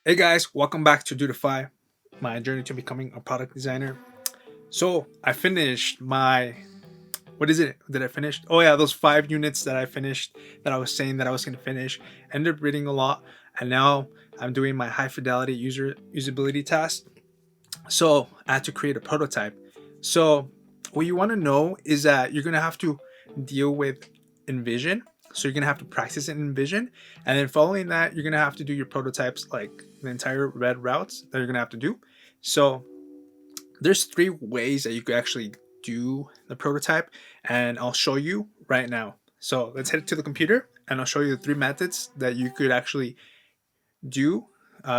Hey guys, welcome back to Dodefy, my journey to becoming a product designer. So I finished my what is it? Did I finish? Oh yeah, those 5 units that I finished that I was saying that I was gonna finish. Ended up reading a lot, and now I'm doing my high fidelity usability task. So I had to create a prototype. So what you want to know is that you're gonna have to deal with Invision. So you're gonna have to practice in Invision, and then following that, you're gonna have to do your prototypes, like the entire red routes that you're gonna have to do. So there's 3 ways that you could actually do the prototype, and I'll show you right now. So let's head to the computer, and I'll show you the 3 methods that you could actually do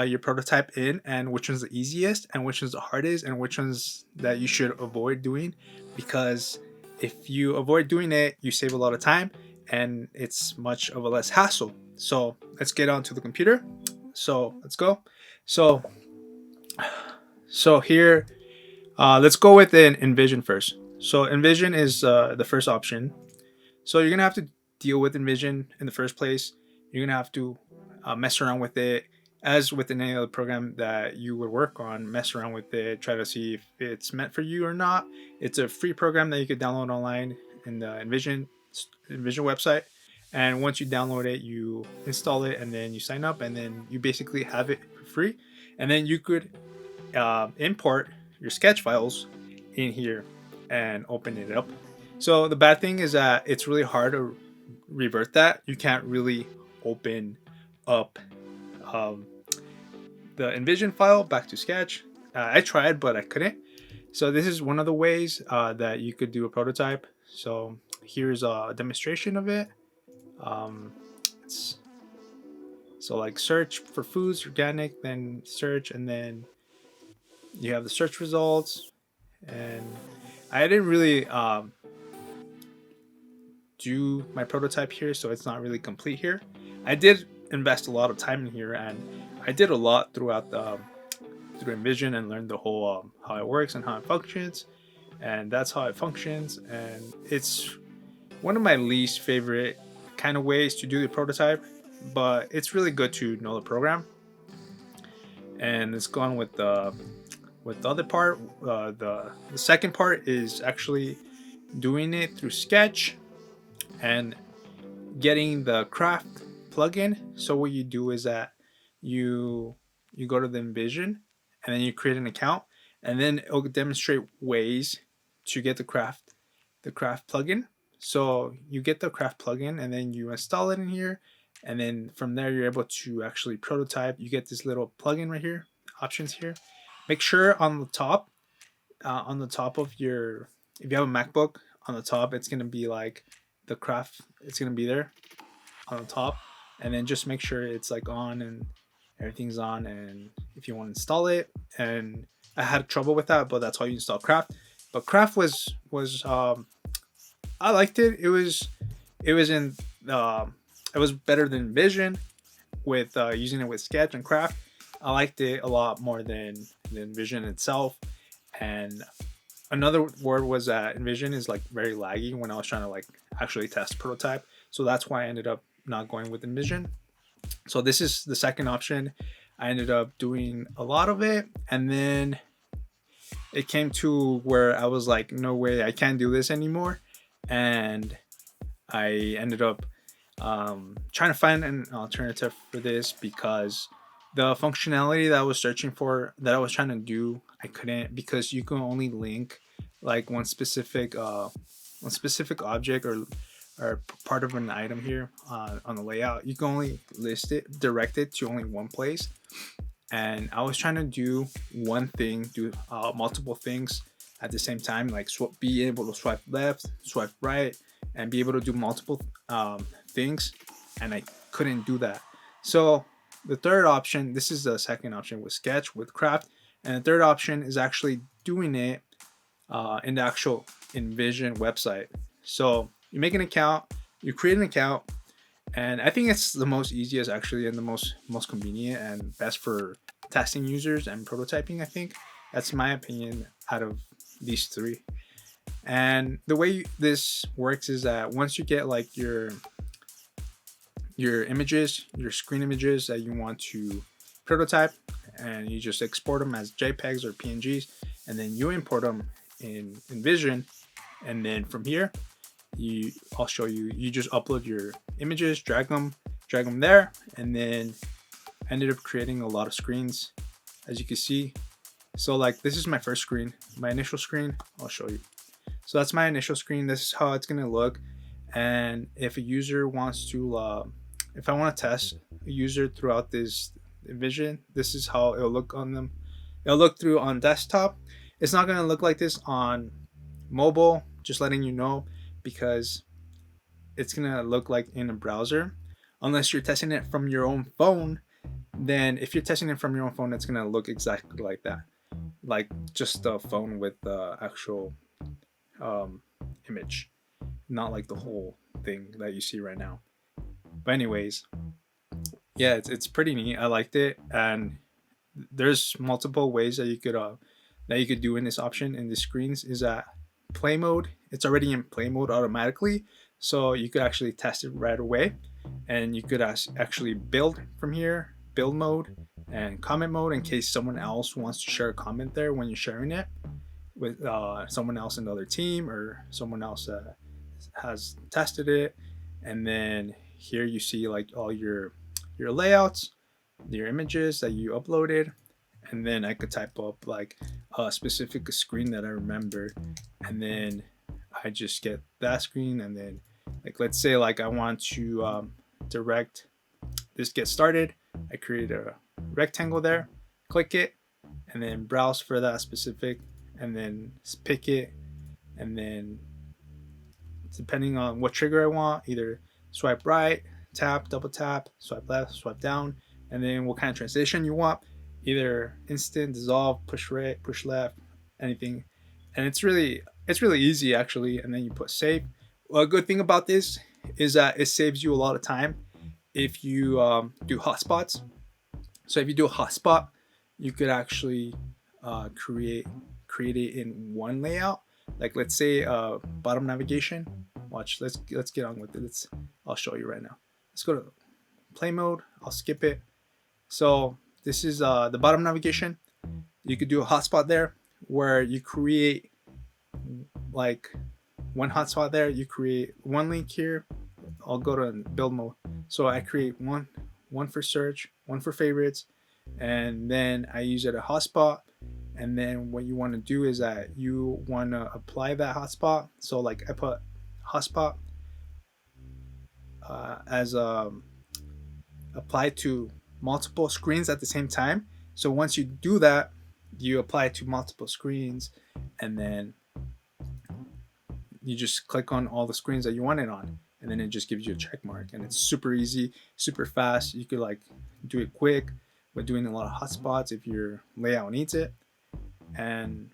your prototype in, and which one's the easiest and which one's the hardest and which ones that you should avoid doing, because if you avoid doing it you save a lot of time and it's much of a less hassle. So let's get onto the computer. So let's go. So so here, let's go with an Envision first. So Envision is the first option. So you're gonna have to deal with Envision in the first place. You're gonna have to mess around with it, as with any other program that you would work on. Mess around with it, try to see if it's meant for you or not. It's a free program that you could download online in the Envision website. And once you download it, you install it, and then you sign up, and then you basically have it for free. And then you could import your sketch files in here and open it up. So the bad thing is that it's really hard to revert that. You can't really open up um, the Envision file back to Sketch. I tried, but I couldn't. So this is one of the ways that you could do a prototype. So here's a demonstration of it. Um, it's, so like search for foods, organic, then search, and then you have the search results. And I didn't really do my prototype here, so it's not really complete here. I did invest a lot of time in here, and I did a lot throughout the through Envision, and learned the whole how it works and how it functions, and that's how it functions. And it's one of my least favorite kind of ways to do the prototype, but it's really good to know the program. And it's gone with the other part. The second part is actually doing it through Sketch and getting the craft plugin. So what you do is that you you go to the Envision, and then you create an account, and then it'll demonstrate ways to get the craft plugin. So you get the craft plugin, and then you install it in here, and then from there you're able to actually prototype. You get this little plugin right here, options here. Make sure on the top of your, if you have a MacBook, on the top it's gonna be like the craft. It's gonna be there on the top, and then just make sure it's like on and everything's on. And if you want to install it, and I had trouble with that, but that's how you install Craft. But Craft was I liked it. It was in it was better than Vision with using it with Sketch and Craft. I liked it a lot more than Vision itself. And another word was that Envision is like very laggy when I was trying to like actually test prototype. So that's why I ended up not going with Envision. So this is the second option. I ended up doing a lot of it, and then it came to where I was like, no way, I can't do this anymore. And I ended up trying to find an alternative for this, because the functionality that I was searching for, that I was trying to do, I couldn't, because you can only link like one specific object, or part of an item here on the layout. You can only direct it to only one place. And I was trying to do one thing, do multiple things at the same time, like be able to swipe left, swipe right, and be able to do multiple things, and I couldn't do that. So the third option, this is the second option with Sketch with Craft, and the third option is actually doing it in the actual Envision website. So you make an account, you create an account, and I think it's the most easiest actually, and the most convenient and best for testing users and prototyping. I think that's my opinion out of these three. And the way this works is that once you get like your images, your screen images that you want to prototype, and you just export them as JPEGs or PNGs, and then you import them in Invision, and then from here, I'll show you. You just upload your images, drag them there, and then I ended up creating a lot of screens, as you can see. So like this is my first screen, my initial screen. I'll show you. So that's my initial screen. This is how it's gonna look. And if a user wants to, if I want to test a user throughout this Invision, this is how it'll look on them. It'll look through on desktop. It's not gonna look like this on mobile. Just letting you know, because it's gonna look like in a browser, unless you're testing it from your own phone. Then if you're testing it from your own phone, it's gonna look exactly like that, like just a phone with the actual image, not like the whole thing that you see right now. But anyways, yeah, it's pretty neat. I liked it, and there's multiple ways that you could do in this option in the screens. Is that play mode? It's already in play mode automatically, so you could actually test it right away, and you could actually build from here, build mode and comment mode, in case someone else wants to share a comment there when you're sharing it with someone else in the other team, or someone else that has tested it. And then here you see like all your layouts, your images that you uploaded, and then I could type up like a specific screen that I remember, and then I just get that screen. And then like let's say like I want to direct this get started, I create a rectangle there, click it, and then browse for that specific, and then pick it, and then depending on what trigger I want, either swipe right, tap, double tap, swipe left, swipe down, and then what kind of transition you want, either instant, dissolve, push right, push left, anything. And it's really easy actually. And then you put save. Well, a good thing about this is that it saves you a lot of time if you do hotspots. So if you do a hotspot, you could actually create it in one layout. Like let's say bottom navigation. Watch, let's get on with it. I'll show you right now. Let's go to play mode. I'll skip it. So this is the bottom navigation. You could do a hotspot there where you create like one hotspot there. You create one link here. I'll go to build mode. So I create one for search, one for favorites, and then I use it a hotspot. And then what you want to do is that you want to apply that hotspot. So like I put hotspot as apply to multiple screens at the same time. So once you do that, you apply it to multiple screens, and then you just click on all the screens that you want it on, and then it just gives you a check mark. And it's super easy, super fast. You could like do it quick with doing a lot of hotspots if your layout needs it. And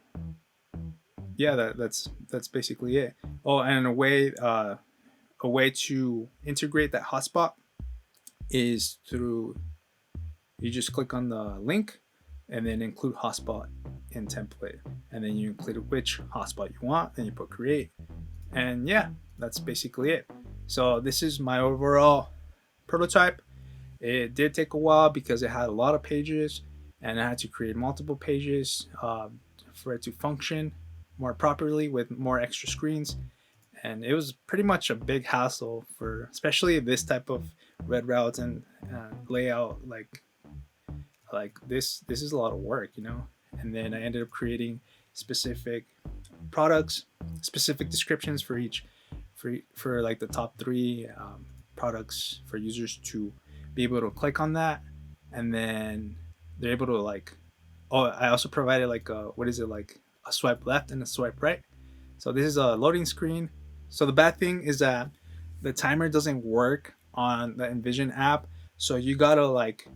yeah, that's basically it. Oh, and a way to integrate that hotspot is through, you just click on the link and then include hotspot in template, and then you include which hotspot you want, and you put create. And yeah, that's basically it. So this is my overall prototype. It did take a while because it had a lot of pages, and I had to create multiple pages for it to function more properly with more extra screens. And it was pretty much a big hassle for especially this type of red routes and layout. Like this is a lot of work, you know. And then I ended up creating specific products, specific descriptions for each, for like the top 3 products for users to be able to click on that, and then they're able to like, oh, I also provided like a, what is it, like a swipe left and a swipe right. So this is a loading screen. So the bad thing is that the timer doesn't work on the Invision app, so you gotta like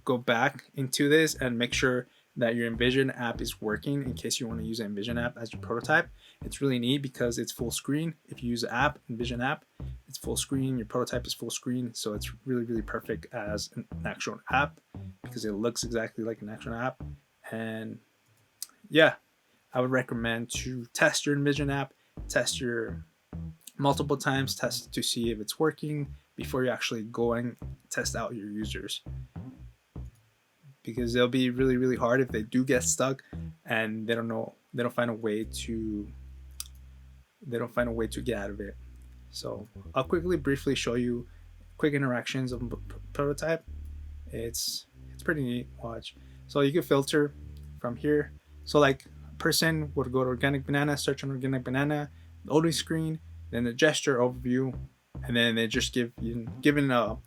go back into this and make sure that your Invision app is working in case you want to use an Invision app as your prototype. It's really neat because it's full screen. If you use the app, Invision app, it's full screen. Your prototype is full screen, so it's really, really perfect as an actual app because it looks exactly like an actual app. And yeah, I would recommend to test your Invision app, test your multiple times, test to see if it's working before you actually go and test out your users. because it'll be really hard if they do get stuck and they don't find a way to get out of it. So I'll briefly show you quick interactions of a prototype. It's pretty neat. Watch. So you can filter from here. So like a person would go to organic banana, search on organic banana, the loading screen, then the gesture overview, and then they just given a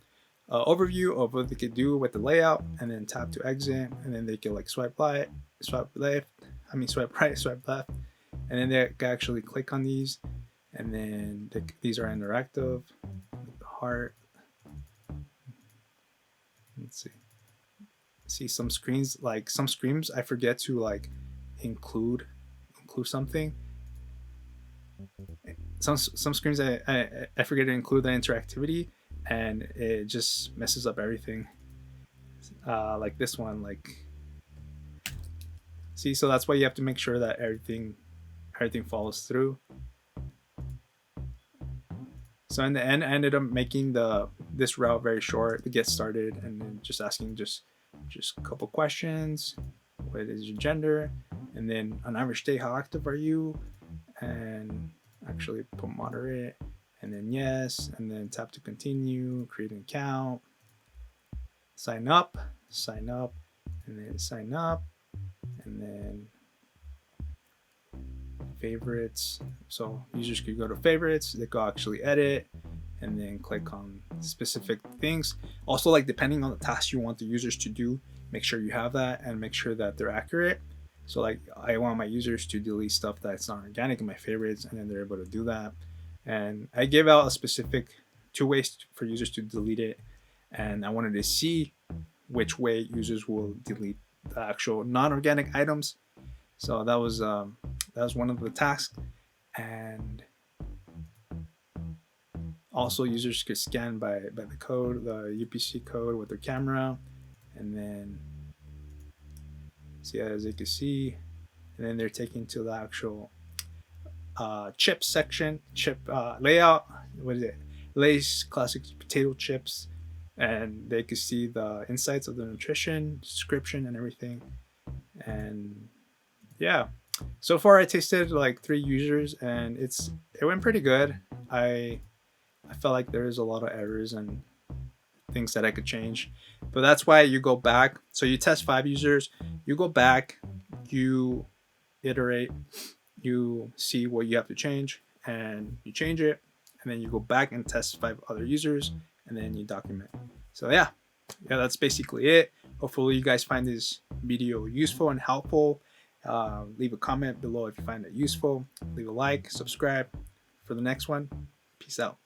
overview of what they could do with the layout, and then tap to exit, and then they can like swipe right, swipe left, swipe left, and then they can actually click on these, and then these are interactive. Heart. Let's see some screens, like some screens I forget to like include something. Some screens I forget to include the interactivity, and it just messes up everything. Like this one, like, see, so that's why you have to make sure that everything follows through. So in the end, I ended up making this route very short to get started, and then just asking just a couple questions. What is your gender? And then on average day, how active are you? And actually put moderate, and then yes, and then tap to continue, create an account, sign up, and then sign up, and then favorites. So users could go to favorites, they could actually edit, and then click on specific things. Also, like depending on the task you want the users to do, make sure you have that and make sure that they're accurate. So like I want my users to delete stuff that's not organic in my favorites, and then they're able to do that. And I gave out a specific 2 ways for users to delete it, and I wanted to see which way users will delete the actual non-organic items. So that was one of the tasks. And also users could scan by the code, the UPC code with their camera, and then see, as you can see, and then they're taken to the actual chip section, layout. What is it? Lay's classic potato chips, and they could see the insights of the nutrition description and everything. And yeah, so far I tasted like 3 users, and it went pretty good. I felt like there is a lot of errors and things that I could change, but that's why you go back. So you test 5 users, you go back, you iterate, you see what you have to change, and you change it, and then you go back and test 5 other users, and then you document. So yeah, that's basically it. Hopefully you guys find this video useful and helpful. Leave a comment below if you find it useful. Leave a like, subscribe for the next one. Peace out.